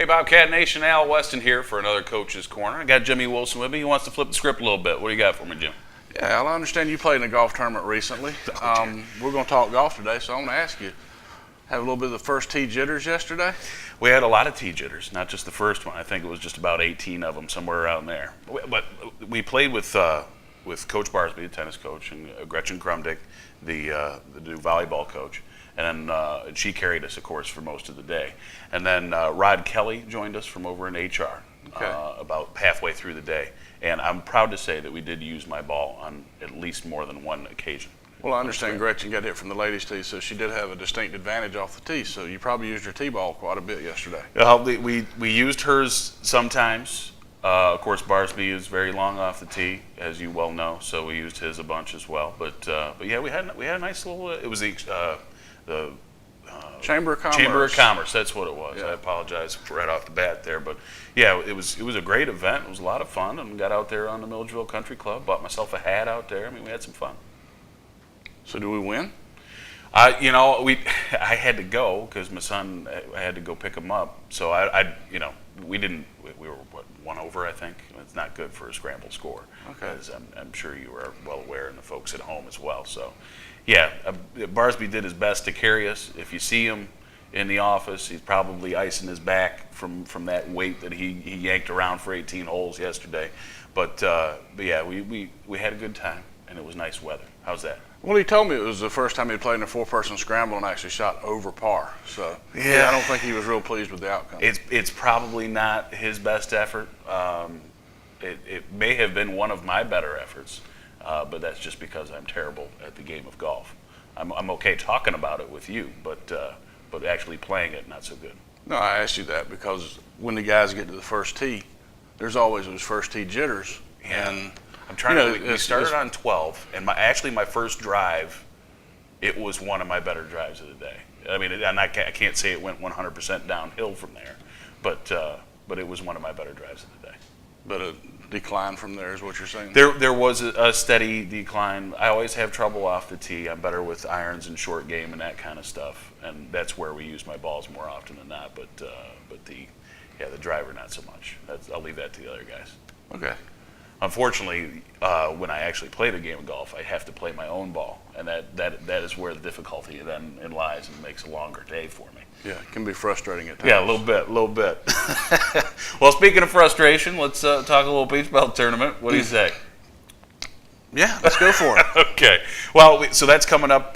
Bobcat Nation. Al Weston here for another Coach's Corner. I got Jimmy Wilson with me. He wants to flip the script a little bit. What do you got for me, Jim? Yeah, Al, I understand you played in a golf tournament recently. We're going to talk golf today, so I want to ask you, have a little bit of the first tee jitters yesterday? We had a lot of tee jitters, not just the first one. I think it was just about 18 of them, somewhere around there. But we played with Coach Barsby, the tennis coach, and Gretchen Krumdick, the new volleyball coach. And then she carried us, of course, for most of the day. And then Rod Kelly joined us from over in HR about halfway through the day. And I'm proud to say that we did use my ball on at least more than one occasion. Well, I understand Gretchen got hit from the ladies' tee, so she did have a distinct advantage off the tee. So you probably used your tee ball quite a bit yesterday. We used hers sometimes. Of course, Barsby is very long off the tee, as you well know, so we used his a bunch as well. But yeah, we had a nice little. It was the Chamber of Commerce. Chamber of Commerce, that's what it was. Yeah. I apologize right off the bat there, but yeah, it was a great event. It was a lot of fun, and got out there on the Milledgeville Country Club. Bought myself a hat out there. I mean, we had some fun. So do we win? I had to go because my son. I had to go pick him up. So we didn't. We were one over, I think. It's not good for a scramble score. Okay. As I'm sure you are well aware, and the folks at home as well. So, yeah, Barsby did his best to carry us. If you see him in the office, he's probably icing his back from that weight that he yanked around for 18 holes yesterday. But yeah, we had a good time, and it was nice weather. How's that? Well, he told me it was the first time he'd played in a four-person scramble and actually shot over par. So yeah, I don't think he was real pleased with the outcome. It's probably not his best effort. It may have been one of my better efforts, but that's just because I'm terrible at the game of golf. I'm okay talking about it with you, but actually playing it, not so good. No, I asked you that because when the guys get to the first tee, there's always those first tee jitters. Yeah. And I'm trying we started on 12, and my first drive, it was one of my better drives of the day. I mean, and I can't say it went 100% downhill from there, but it was one of my better drives of the day. But a decline from there is what you're saying? There was a steady decline. I always have trouble off the tee. I'm better with irons and short game and that kind of stuff, and that's where we use my balls more often than not. But the driver not so much. I'll leave that to the other guys. Okay. Unfortunately, when I actually play the game of golf, I have to play my own ball, and that is where the difficulty then lies, and makes a longer day for me. Yeah, it can be frustrating at times. Yeah, a little bit. Well, speaking of frustration, let's talk a little beach belt tournament. What do you say? Yeah, let's go for it. Okay. Well, so that's coming up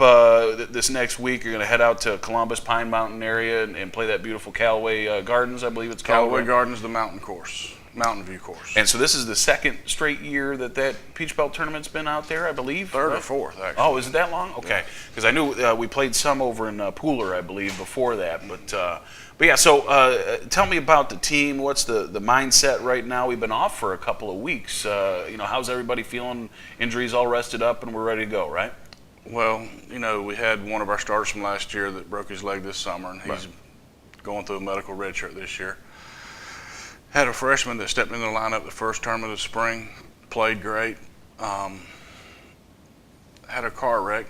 this next week. You're going to head out to Columbus, Pine Mountain area, and play that beautiful Callaway Gardens, I believe it's called. Callaway Gardens, the mountain view course. And so this is the second straight year that Peach Belt tournament's been out there, I believe. Third or fourth, actually. Oh, is it that long? Okay. Because I knew we played some over in Pooler, I believe, before that. But yeah, so tell me about the team. What's the mindset right now? We've been off for a couple of weeks. How's everybody feeling? Injuries all rested up and we're ready to go, right? Well, we had one of our starters from last year that broke his leg this summer, and he's going through a medical redshirt this year. Had a freshman that stepped in the lineup the first term of the spring, played great. Had a car wreck,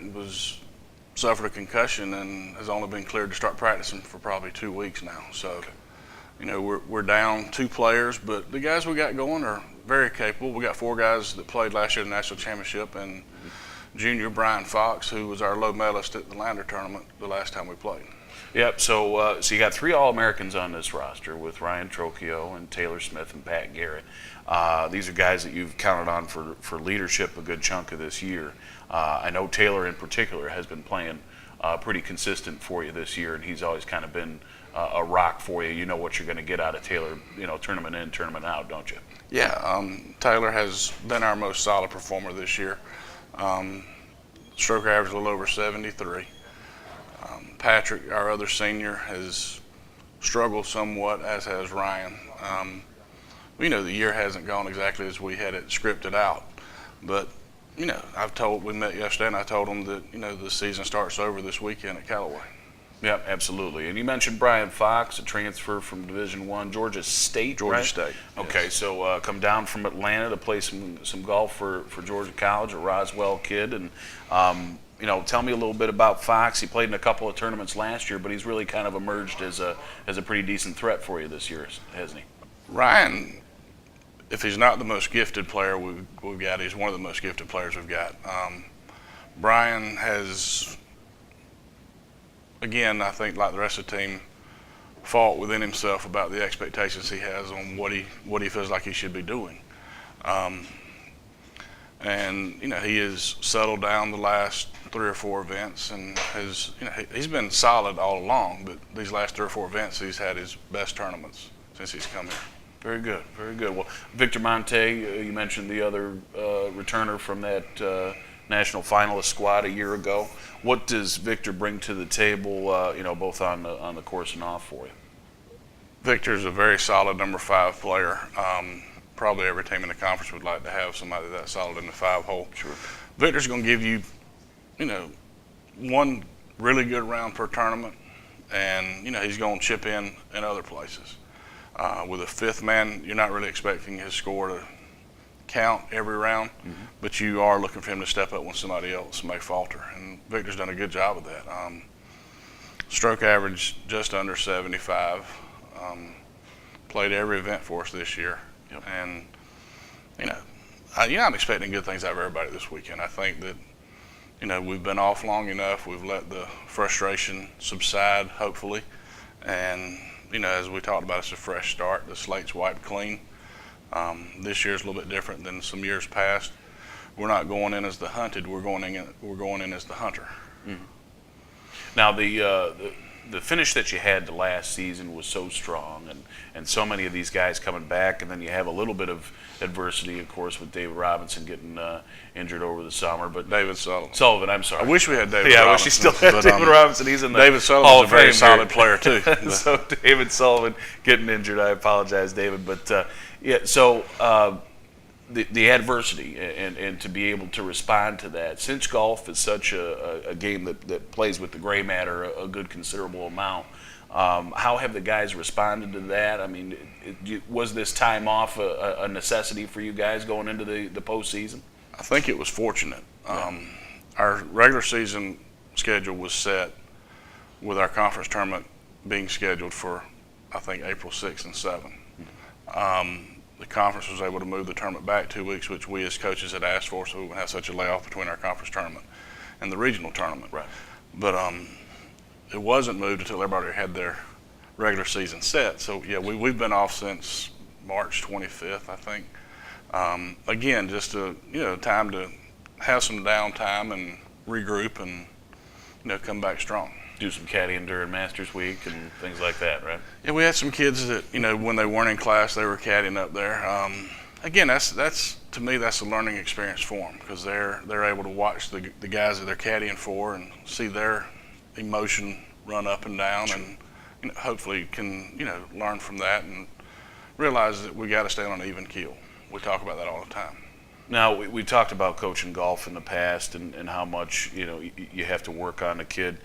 suffered a concussion, and has only been cleared to start practicing for probably 2 weeks now. So, we're down 2 players, but the guys we got going are very capable. We got 4 guys that played last year at the national championship, and junior Brian Fox, who was our low medalist at the Lander tournament the last time we played. Yep. So you got 3 All-Americans on this roster with Ryan Trocchio and Taylor Smith and Pat Garrett. These are guys that you've counted on for leadership a good chunk of this year. I know Taylor in particular has been playing pretty consistent for you this year, and he's always kind of been a rock for you. You know what you're going to get out of Taylor, tournament in, tournament out, don't you? Yeah. Taylor has been our most solid performer this year. Stroke average a little over 73. Patrick, our other senior, has struggled somewhat, as has Ryan. The year hasn't gone exactly as we had it scripted out, but we met yesterday, and I told him that the season starts over this weekend at Callaway. Yeah, absolutely. And you mentioned Brian Fox, a transfer from Division I, Georgia State, Georgia right? State. Okay, Yes. so come down from Atlanta to play some golf for Georgia College, a Roswell kid, and tell me a little bit about Fox. He played in a couple of tournaments last year, but he's really kind of emerged as a pretty decent threat for you this year, hasn't he? Ryan, if he's not the most gifted player we've got, he's one of the most gifted players we've got. Brian has, again, I think like the rest of the team, fought within himself about the expectations he has on what he feels like he should be doing. And he has settled down the last 3 or 4 events, and he's been solid all along. But these last 3 or 4 events, he's had his best tournaments since he's come here. Very good, very good. Well, Victor Monte, you mentioned the other returner from that national finalist squad a year ago. What does Victor bring to the table, both on the course and off for you? Victor's a very solid number 5 player. Probably every team in the conference would like to have somebody that solid in the 5-hole. Sure. Victor's going to give you, one really good round per tournament, and he's going to chip in other places. With a 5th man, you're not really expecting his score to count every round, but you are looking for him to step up when somebody else may falter. And Victor's done a good job of that. Stroke average just under 75. Played every event for us this year. Yep. And, I'm expecting good things out of everybody this weekend. I think that, we've been off long enough. We've let the frustration subside, hopefully. And, as we talked about, it's a fresh start. The slate's wiped clean. This year's a little bit different than some years past. We're not going in as the hunted. We're going in as the hunter. Mm-hmm. Now, the finish that you had the last season was so strong, and so many of these guys coming back, and then you have a little bit of adversity, of course, with David Robinson getting injured over the summer. But David Sullivan. Sullivan, I'm sorry. I wish we had David Robinson. Robinson. I wish he still had David Robinson. He's in the David Hall Sullivan's of a very Fame solid here. player, too. So David Sullivan getting injured. I apologize, David. But, so the adversity and to be able to respond to that. Since golf is such a game that plays with the gray matter a good considerable amount, how have the guys responded to that? I mean, was this time off a necessity for you guys going into the postseason? I think it was fortunate. Our regular season schedule was set with our conference tournament being scheduled for, I think, April 6th and 7th. The conference was able to move the tournament back 2 weeks, which we as coaches had asked for, so we wouldn't have such a layoff between our conference tournament and the regional tournament. Right. But it wasn't moved until everybody had their regular season set. So, yeah, we've been off since March 25th, I think. Again, just time to have some downtime and regroup and, come back strong. Do some caddying during Masters Week and things like that, right? Yeah, we had some kids that, when they weren't in class, they were caddying up there. Again, that's to me, that's a learning experience for them, because they're able to watch the guys that they're caddying for and see their emotion run up and down, and hopefully can learn from that and realize that we got to stay on an even keel. We talk about that all the time. Now, we talked about coaching golf in the past and how much you have to work on a kid.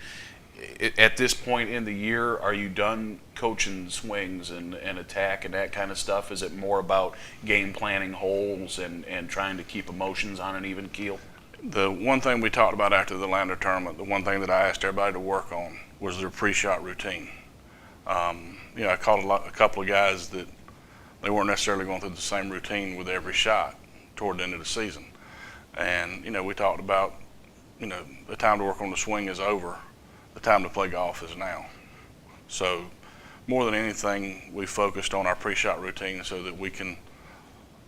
At this point in the year, are you done coaching swings and attack and that kind of stuff? Is it more about game planning holes and trying to keep emotions on an even keel? The one thing we talked about after the Lander tournament, the one thing that I asked everybody to work on was their pre-shot routine. I caught a couple of guys that they weren't necessarily going through the same routine with every shot toward the end of the season. And, we talked about, the time to work on the swing is over. The time to play golf is now. So more than anything, we focused on our pre-shot routine so that we can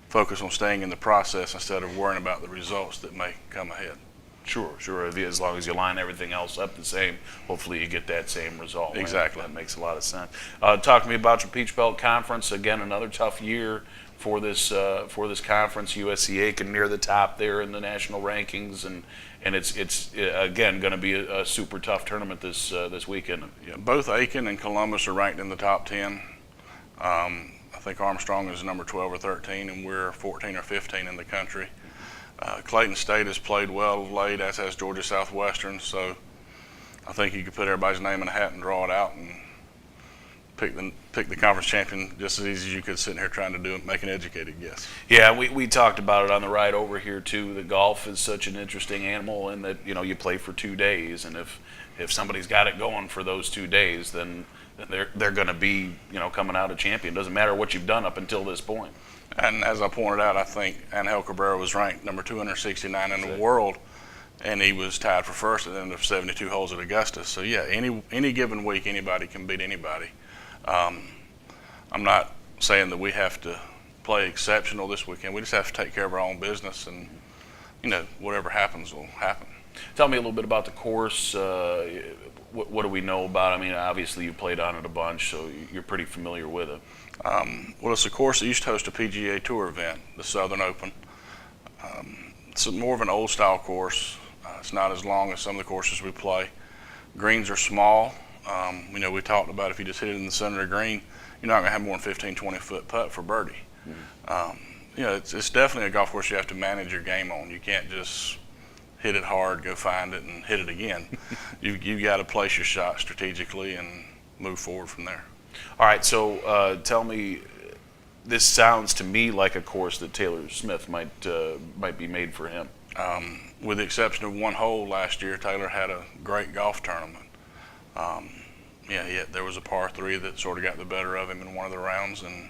focus on staying in the process instead of worrying about the results that may come ahead. Sure. As long as you line everything else up the same, hopefully you get that same result. Exactly. That makes a lot of sense. Talk to me about your Peach Belt Conference. Again, another tough year for this conference. USC Aiken near the top there in the national rankings, and it's again going to be a super tough tournament this weekend. Yeah, both Aiken and Columbus are ranked in the top 10. I think Armstrong is number 12 or 13, and we're 14 or 15 in the country. Clayton State has played well of late, as has Georgia Southwestern. So I think you could put everybody's name in a hat and draw it out and pick the conference champion just as easy as you could sitting here trying to make an educated guess. Yeah, we talked about it on the ride over here too. The golf is such an interesting animal in that you play for 2 days, and if somebody's got it going for those 2 days, then they're going to be coming out a champion. Doesn't matter what you've done up until this point. And as I pointed out, I think Angel Cabrera was ranked number 269 in the world, and he was tied for first at the end of 72 holes at Augusta. So yeah, any given week, anybody can beat anybody. I'm not saying that we have to play exceptional this weekend. We just have to take care of our own business, and whatever happens will happen. Tell me a little bit about the course. What do we know about it? I mean, obviously you played on it a bunch, so you're pretty familiar with it. Well, it's a course that used to host a PGA Tour event, the Southern Open. It's more of an old-style course. It's not as long as some of the courses we play. Greens are small. We talked about if you just hit it in the center of the green, you're not going to have more than 15, 20-foot putt for birdie. It's definitely a golf course you have to manage your game on. You can't just hit it hard, go find it, and hit it again. You've got to place your shot strategically and move forward from there. All right, so tell me, this sounds to me like a course that Taylor Smith might be made for him. With the exception of one hole last year, Taylor had a great golf tournament. There was a par 3 that sort of got the better of him in one of the rounds, and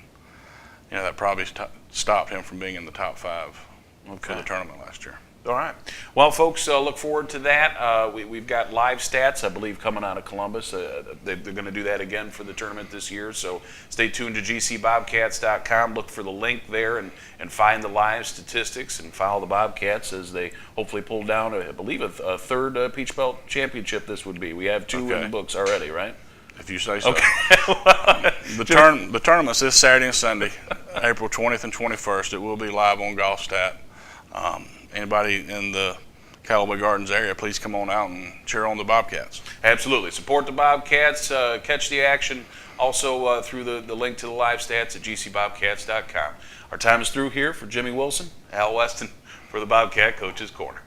that probably stopped him from being in the top 5 for the tournament last year. All right. Well, folks, look forward to that. We've got live stats, I believe, coming out of Columbus. They're going to do that again for the tournament this year. So stay tuned to gcbobcats.com. Look for the link there and find the live statistics and follow the Bobcats as they hopefully pull down, I believe, a third Peach Belt championship this would be. We have 2 in the books already, right? If you say so. Okay. The tournament's this Saturday and Sunday, April 20th and 21st. It will be live on GolfStat. Anybody in the Callaway Gardens area, please come on out and cheer on the Bobcats. Absolutely. Support the Bobcats. Catch the action also through the link to the live stats at gcbobcats.com. Our time is through here. For Jimmy Wilson, Al Weston, for the Bobcat Coach's Corner.